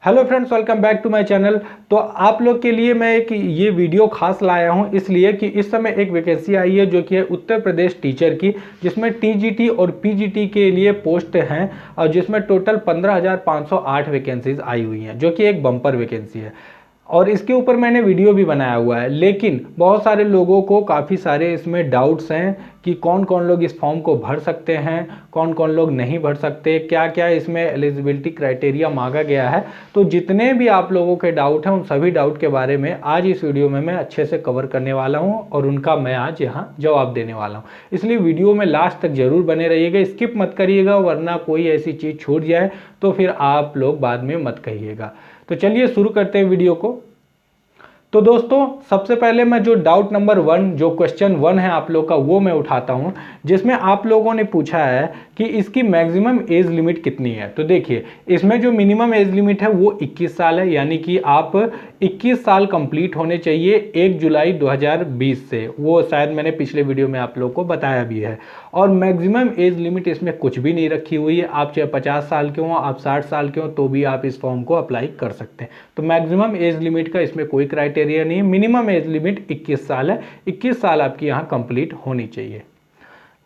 Hello friends, welcome back to my channel. तो आप लोग के लिए मैं एक ये वीडियो खास लाया हूं इसलिए कि इस समय एक वैकेंसी आई है जो कि है उत्तर प्रदेश टीचर की, जिसमें टीजीटी और पीजीटी के लिए पोस्ट हैं और जिसमें टोटल 15,508 वैकेंसीज आई हुई हैं, जो कि एक बम्पर वैकेंसी है। और इसके ऊपर मैंने वीडियो भी बनाया हुआ है, लेकिन बहुत सारे लोगों को काफ़ी सारे इसमें डाउट्स हैं कि कौन कौन लोग इस फॉर्म को भर सकते हैं, कौन कौन लोग नहीं भर सकते, क्या क्या इसमें एलिजिबिलिटी क्राइटेरिया मांगा गया है। तो जितने भी आप लोगों के डाउट हैं उन सभी डाउट के बारे में आज इस वीडियो में मैं अच्छे से कवर करने वाला हूं और उनका मैं आज यहाँ जवाब देने वाला हूँ। इसलिए वीडियो में लास्ट तक जरूर बने रहिएगा, स्किप मत करिएगा, वरना कोई ऐसी चीज़ छूट जाए तो फिर आप लोग बाद में मत कहिएगा। तो चलिए शुरू करते हैं वीडियो को। तो दोस्तों, सबसे पहले मैं जो डाउट नंबर 1, जो क्वेश्चन 1 है आप लोग का, वो मैं उठाता हूं, जिसमें आप लोगों ने पूछा है कि इसकी मैक्सिमम एज लिमिट कितनी है। तो देखिए, इसमें जो मिनिमम एज लिमिट है वो 21 साल है, यानी कि आप 21 साल कंप्लीट होने चाहिए 1 जुलाई 2020 से। वो शायद मैंने पिछले वीडियो में आप लोग को बताया भी है। और मैक्सिमम एज लिमिट इसमें कुछ भी नहीं रखी हुई है। आप चाहे 50 साल के हो, आप 60 साल के हो, तो भी आप इस फॉर्म को अप्लाई कर सकते हैं। तो मैक्सिमम एज लिमिट का इसमें कोई क्राइटेरिया नहीं है। मिनिमम एज लिमिट 21 साल है, 21 साल आपकी यहाँ कंप्लीट होनी चाहिए।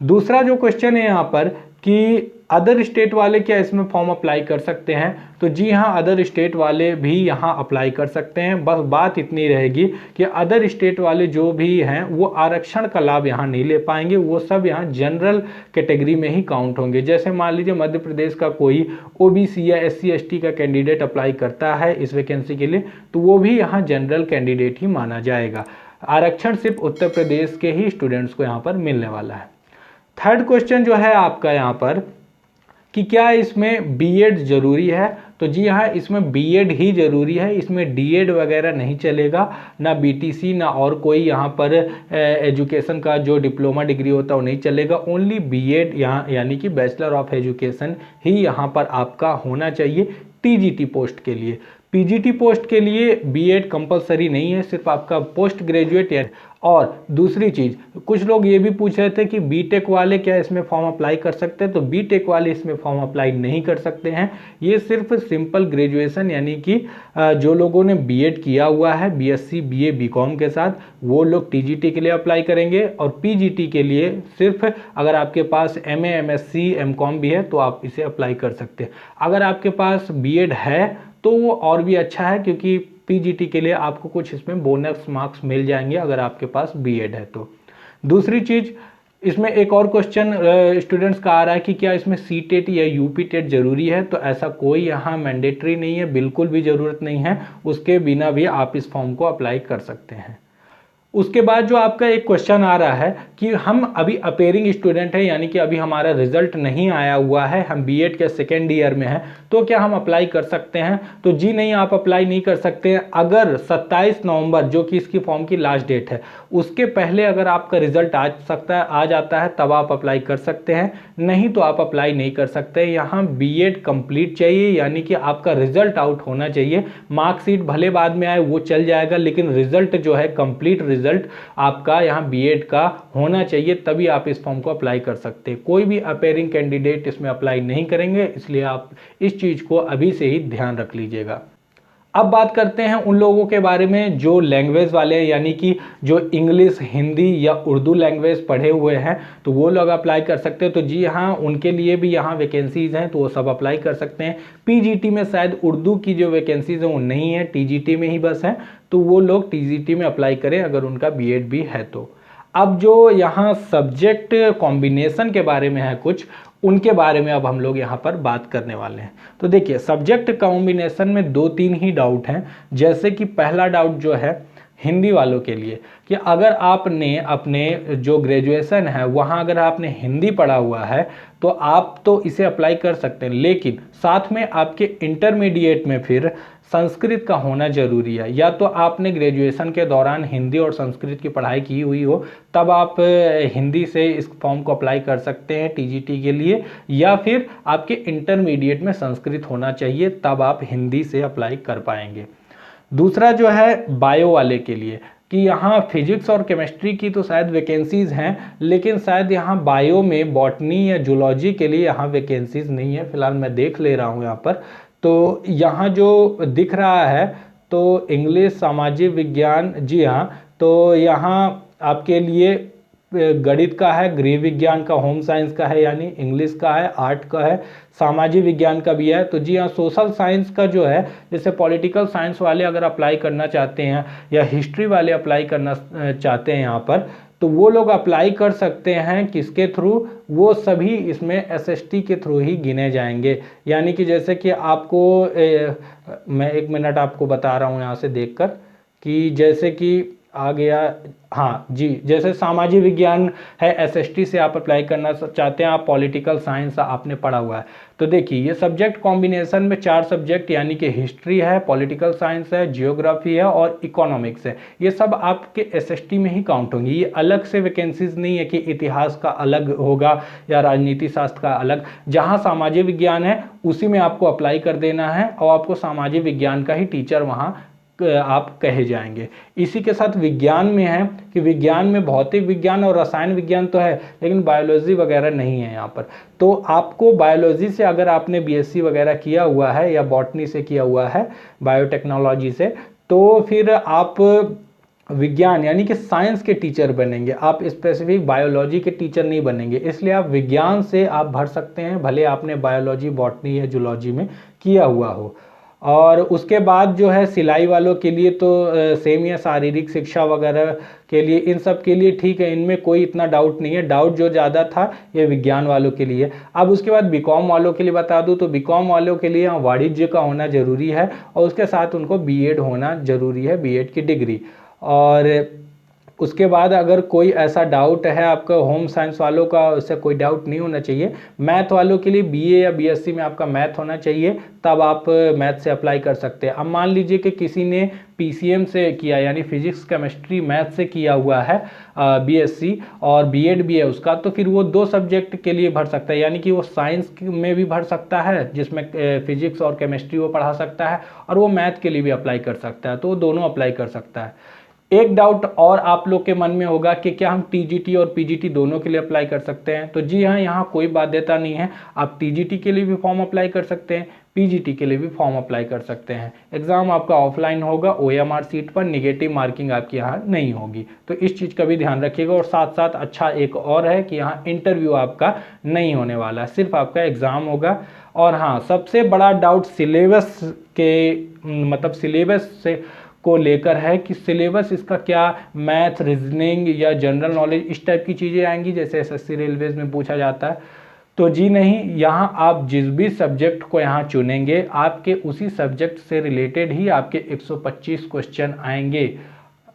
दूसरा जो क्वेश्चन है यहाँ पर कि अदर स्टेट वाले क्या इसमें फॉर्म अप्लाई कर सकते हैं। तो जी हाँ, अदर स्टेट वाले भी यहाँ अप्लाई कर सकते हैं। बस बात इतनी रहेगी कि अदर स्टेट वाले जो भी हैं वो आरक्षण का लाभ यहाँ नहीं ले पाएंगे, वो सब यहाँ जनरल कैटेगरी में ही काउंट होंगे। जैसे मान लीजिए मध्य प्रदेश का कोई ओबीसी या एससी एसटी का कैंडिडेट अप्लाई करता है इस वैकेंसी के लिए, तो वो भी यहाँ जनरल कैंडिडेट ही माना जाएगा। आरक्षण सिर्फ उत्तर प्रदेश के ही स्टूडेंट्स को यहाँ पर मिलने वाला है। थर्ड क्वेश्चन जो है आपका यहाँ पर कि क्या इसमें बीएड जरूरी है। तो जी हाँ, इसमें बीएड ही जरूरी है, इसमें डीएड वगैरह नहीं चलेगा, ना बीटीसी ना और कोई यहाँ पर एजुकेशन का जो डिप्लोमा डिग्री होता है वो नहीं चलेगा। ओनली बीएड यहाँ यानी कि बैचलर ऑफ एजुकेशन ही यहाँ पर आपका होना चाहिए टीजीटी पोस्ट के लिए। पीजीटी पोस्ट के लिए बीएड कंपलसरी नहीं है, सिर्फ आपका पोस्ट ग्रेजुएट है। और दूसरी चीज़, कुछ लोग ये भी पूछ रहे थे कि बीटेक वाले क्या इसमें फॉर्म अप्लाई कर सकते हैं। तो बीटेक वाले इसमें फॉर्म अप्लाई नहीं कर सकते हैं। ये सिर्फ सिंपल ग्रेजुएशन यानी कि जो लोगों ने बीएड किया हुआ है बीएससी बीए बीकॉम के साथ, वो लोग टीजीटी के लिए अप्लाई करेंगे। और पीजीटी के लिए सिर्फ अगर आपके पास एमए एमएससी एमकॉम भी है तो आप इसे अप्लाई कर सकते हैं। अगर आपके पास बीएड है तो वो और भी अच्छा है, क्योंकि पीजीटी के लिए आपको कुछ इसमें बोनस मार्क्स मिल जाएंगे अगर आपके पास बीएड है तो। दूसरी चीज़, इसमें एक और क्वेश्चन स्टूडेंट्स का आ रहा है कि क्या इसमें सीटेट या यूपीटेट जरूरी है। तो ऐसा कोई यहाँ मैंडेटरी नहीं है, बिल्कुल भी ज़रूरत नहीं है। उसके बिना भी आप इस फॉर्म को अप्लाई कर सकते हैं। उसके बाद जो आपका एक क्वेश्चन आ रहा है कि हम अभी अपेयरिंग स्टूडेंट हैं, यानी कि अभी हमारा रिजल्ट नहीं आया हुआ है, हम बीएड के सेकेंड ईयर में हैं, तो क्या हम अप्लाई कर सकते हैं। तो जी नहीं, आप अप्लाई नहीं कर सकते हैं। अगर 27 नवंबर जो कि इसकी फॉर्म की लास्ट डेट है उसके पहले अगर आपका रिजल्ट आ जाता है तब आप अप्लाई कर सकते हैं, नहीं तो आप अप्लाई नहीं कर सकते। यहाँ बीएड कंप्लीट चाहिए, यानी कि आपका रिजल्ट आउट होना चाहिए। मार्कशीट भले बाद में आए वो चल जाएगा, लेकिन रिजल्ट जो है कंप्लीट रिजल्ट आपका यहाँ बीएड का होना चाहिए, तभी आप इस फॉर्म को अप्लाई कर सकते हैं। कोई भी अपेयरिंग कैंडिडेट इसमें अप्लाई नहीं करेंगे, इसलिए आप इस चीज़ को अभी से ही ध्यान रख लीजिएगा। अब बात करते हैं उन लोगों के बारे में जो लैंग्वेज वाले हैं, यानी कि जो इंग्लिश हिंदी या उर्दू लैंग्वेज पढ़े हुए हैं, तो वो लोग अप्लाई कर सकते हैं। तो जी हाँ, उनके लिए भी यहाँ वैकेंसीज हैं, तो वो सब अप्लाई कर सकते हैं। पीजीटी में शायद उर्दू की जो वैकेंसीज हैं वो नहीं है, टीजीटी में ही बस है, तो वो लोग टीजीटी में अप्लाई करें अगर उनका बीएड भी है तो। अब जो यहाँ सब्जेक्ट कॉम्बिनेशन के बारे में है कुछ, उनके बारे में अब हम लोग यहाँ पर बात करने वाले हैं। तो देखिए, सब्जेक्ट कॉम्बिनेशन में 2-3 ही डाउट हैं। जैसे कि पहला डाउट जो है हिंदी वालों के लिए कि अगर आपने अपने जो ग्रेजुएशन है वहाँ अगर आपने हिंदी पढ़ा हुआ है तो आप तो इसे अप्लाई कर सकते हैं, लेकिन साथ में आपके इंटरमीडिएट में फिर संस्कृत का होना जरूरी है। या तो आपने ग्रेजुएशन के दौरान हिंदी और संस्कृत की पढ़ाई की हुई हो, तब आप हिंदी से इस फॉर्म को अप्लाई कर सकते हैं टीजीटी के लिए, या फिर आपके इंटरमीडिएट में संस्कृत होना चाहिए, तब आप हिंदी से अप्लाई कर पाएंगे। दूसरा जो है बायो वाले के लिए कि यहाँ फिजिक्स और केमिस्ट्री की तो शायद वैकेंसीज हैं, लेकिन शायद यहाँ बायो में बॉटनी या जूलॉजी के लिए यहाँ वैकेंसीज नहीं है। फिलहाल मैं देख ले रहा हूँ यहाँ पर, तो यहाँ जो दिख रहा है तो इंग्लिश, सामाजिक विज्ञान, जी हाँ, तो यहाँ आपके लिए गणित का है, गृह विज्ञान का, होम साइंस का है, यानी इंग्लिश का है, आर्ट का है, सामाजिक विज्ञान का भी है। तो जी हाँ, सोशल साइंस का जो है, जैसे पॉलिटिकल साइंस वाले अगर अप्लाई करना चाहते हैं या हिस्ट्री वाले अप्लाई करना चाहते हैं यहाँ पर, तो वो लोग अप्लाई कर सकते हैं किसके थ्रू, वो सभी इसमें एसएसटी के थ्रू ही गिने जाएंगे। यानी कि जैसे कि आपको मैं 1 मिनट आपको बता रहा हूँ यहाँ से देखकर कि जैसे कि आ गया, हाँ जी, जैसे सामाजिक विज्ञान है, एसएसटी से आप अप्लाई करना चाहते हैं, आप पॉलिटिकल साइंस आपने पढ़ा हुआ है, तो देखिए ये सब्जेक्ट कॉम्बिनेशन में 4 सब्जेक्ट यानी कि हिस्ट्री है, पॉलिटिकल साइंस है, जियोग्राफी है और इकोनॉमिक्स है, ये सब आपके एसएसटी में ही काउंट होंगी। ये अलग से वैकेंसीज नहीं है कि इतिहास का अलग होगा या राजनीति शास्त्र का अलग। जहाँ सामाजिक विज्ञान है उसी में आपको अप्लाई कर देना है और आपको सामाजिक विज्ञान का ही टीचर वहाँ आप कहे जाएंगे। इसी के साथ विज्ञान में है कि विज्ञान में भौतिक विज्ञान और रसायन विज्ञान तो है, लेकिन बायोलॉजी वगैरह नहीं है यहाँ पर। तो आपको बायोलॉजी से अगर आपने बीएससी वगैरह किया हुआ है या बॉटनी से किया हुआ है, बायोटेक्नोलॉजी से, तो फिर आप विज्ञान यानी कि साइंस के टीचर बनेंगे, आप स्पेसिफिक बायोलॉजी के टीचर नहीं बनेंगे। इसलिए आप विज्ञान से आप भर सकते हैं, भले आपने बायोलॉजी, बॉटनी या जूलॉजी में किया हुआ हो। और उसके बाद जो है सिलाई वालों के लिए तो सेम या शारीरिक शिक्षा वगैरह के लिए, इन सब के लिए ठीक है, इनमें कोई इतना डाउट नहीं है। डाउट जो ज़्यादा था ये विज्ञान वालों के लिए। अब उसके बाद बीकॉम वालों के लिए बता दूं तो बीकॉम वालों के लिए वाणिज्य का होना ज़रूरी है और उसके साथ उनको बीएड होना ज़रूरी है, बीएड की डिग्री। और उसके बाद अगर कोई ऐसा डाउट है आपका होम साइंस वालों का, उससे कोई डाउट नहीं होना चाहिए। मैथ वालों के लिए बीए या बीएससी में आपका मैथ होना चाहिए, तब आप मैथ से अप्लाई कर सकते हैं। अब मान लीजिए कि किसी ने पीसीएम से किया यानी फिजिक्स, केमिस्ट्री, मैथ से किया हुआ है बीएससी और बीएड भी है उसका, तो फिर वो 2 सब्जेक्ट के लिए भर सकता है, यानी कि वो साइंस में भी भर सकता है जिसमें फिजिक्स और केमिस्ट्री वो पढ़ा सकता है, और वो मैथ के लिए भी अप्लाई कर सकता है, तो वो दोनों अप्लाई कर सकता है। एक डाउट और आप लोग के मन में होगा कि क्या हम टीजीटी और पीजीटी दोनों के लिए अप्लाई कर सकते हैं, तो जी हाँ, यहाँ कोई बाध्यता नहीं है। आप टीजीटी के लिए भी फॉर्म अप्लाई कर सकते हैं, पीजीटी के लिए भी फॉर्म अप्लाई कर सकते हैं। एग्जाम आपका ऑफलाइन होगा, ओएमआर सीट पर, नेगेटिव मार्किंग आपकी यहाँ नहीं होगी, तो इस चीज़ का भी ध्यान रखिएगा। और साथ साथ अच्छा एक और है कि यहाँ इंटरव्यू आपका नहीं होने वाला, सिर्फ आपका एग्ज़ाम होगा। और हाँ, सबसे बड़ा डाउट सिलेबस के मतलब सिलेबस से को लेकर है कि सिलेबस इसका क्या मैथ, रीजनिंग या जनरल नॉलेज इस टाइप की चीज़ें आएंगी जैसे एसएससी रेलवेज में पूछा जाता है। तो जी नहीं, यहाँ आप जिस भी सब्जेक्ट को यहाँ चुनेंगे आपके उसी सब्जेक्ट से रिलेटेड ही आपके 125 क्वेश्चन आएंगे,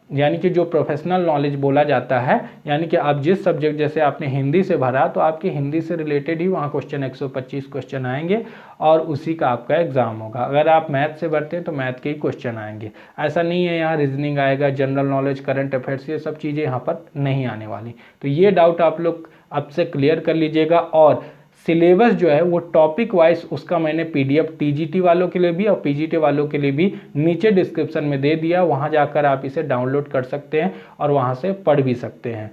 यानी कि जो प्रोफेशनल नॉलेज बोला जाता है, यानी कि आप जिस सब्जेक्ट, जैसे आपने हिंदी से भरा तो आपके हिंदी से रिलेटेड ही वहाँ क्वेश्चन 125 क्वेश्चन आएंगे और उसी का आपका एग्जाम होगा। अगर आप मैथ से भरते हैं तो मैथ के ही क्वेश्चन आएंगे, ऐसा नहीं है यहाँ रीजनिंग आएगा, जनरल नॉलेज, करंट अफेयर्स, ये सब चीज़ें यहाँ पर नहीं आने वाली। तो ये डाउट आप लोग अब से क्लियर कर लीजिएगा। और सिलेबस जो है वो टॉपिक वाइज उसका मैंने पीडीएफ टीजीटी वालों के लिए भी और पीजीटी वालों के लिए भी नीचे डिस्क्रिप्शन में दे दिया, वहां जाकर आप इसे डाउनलोड कर सकते हैं और वहां से पढ़ भी सकते हैं।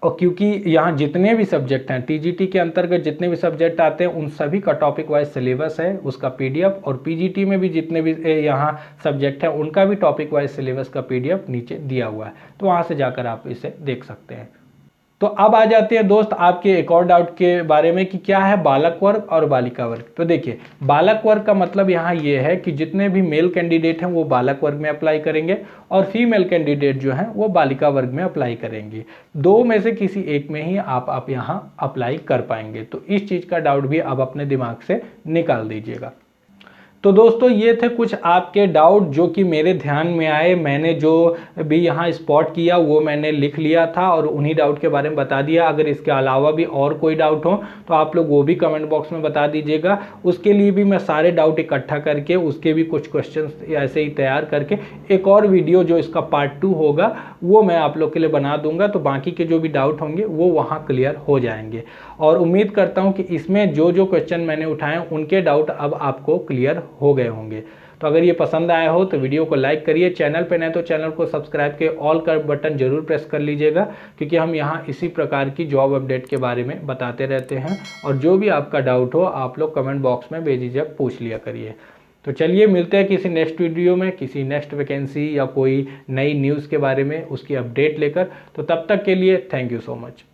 और क्योंकि यहाँ जितने भी सब्जेक्ट हैं टीजीटी के अंतर्गत, जितने भी सब्जेक्ट आते हैं उन सभी का टॉपिक वाइज सिलेबस है, उसका पीडीएफ, और पीजीटी में भी जितने भी यहाँ सब्जेक्ट हैं उनका भी टॉपिक वाइज सिलेबस का पीडीएफ नीचे दिया हुआ है, तो वहाँ से जाकर आप इसे देख सकते हैं। तो अब आ जाते हैं दोस्त आपके एक और डाउट के बारे में कि क्या है बालक वर्ग और बालिका वर्ग। तो देखिए, बालक वर्ग का मतलब यहाँ ये है कि जितने भी मेल कैंडिडेट हैं वो बालक वर्ग में अप्लाई करेंगे और फीमेल कैंडिडेट जो हैं वो बालिका वर्ग में अप्लाई करेंगे। 2 में से किसी एक में ही आप यहाँ अप्लाई कर पाएंगे। तो इस चीज़ का डाउट भी आप अपने दिमाग से निकाल दीजिएगा। तो दोस्तों ये थे कुछ आपके डाउट जो कि मेरे ध्यान में आए, मैंने जो भी यहाँ स्पॉट किया वो मैंने लिख लिया था और उन्हीं डाउट के बारे में बता दिया। अगर इसके अलावा भी और कोई डाउट हो तो आप लोग वो भी कमेंट बॉक्स में बता दीजिएगा, उसके लिए भी मैं सारे डाउट इकट्ठा करके उसके भी कुछ क्वेश्चंस ऐसे ही तैयार करके एक और वीडियो जो इसका पार्ट 2 होगा वो मैं आप लोग के लिए बना दूंगा, तो बाकी के जो भी डाउट होंगे वो वहाँ क्लियर हो जाएंगे। और उम्मीद करता हूँ कि इसमें जो जो क्वेश्चन मैंने उठाए हैं उनके डाउट अब आपको क्लियर हो गए होंगे। तो अगर ये पसंद आया हो तो वीडियो को लाइक करिए, चैनल पे नए तो चैनल को सब्सक्राइब के ऑल का बटन जरूर प्रेस कर लीजिएगा, क्योंकि हम यहाँ इसी प्रकार की जॉब अपडेट के बारे में बताते रहते हैं। और जो भी आपका डाउट हो आप लोग कमेंट बॉक्स में बेझिझक पूछ लिया करिए। तो चलिए मिलते हैं किसी नेक्स्ट वीडियो में, किसी नेक्स्ट वैकेंसी या कोई नई न्यूज़ के बारे में उसकी अपडेट लेकर। तो तब तक के लिए थैंक यू सो मच।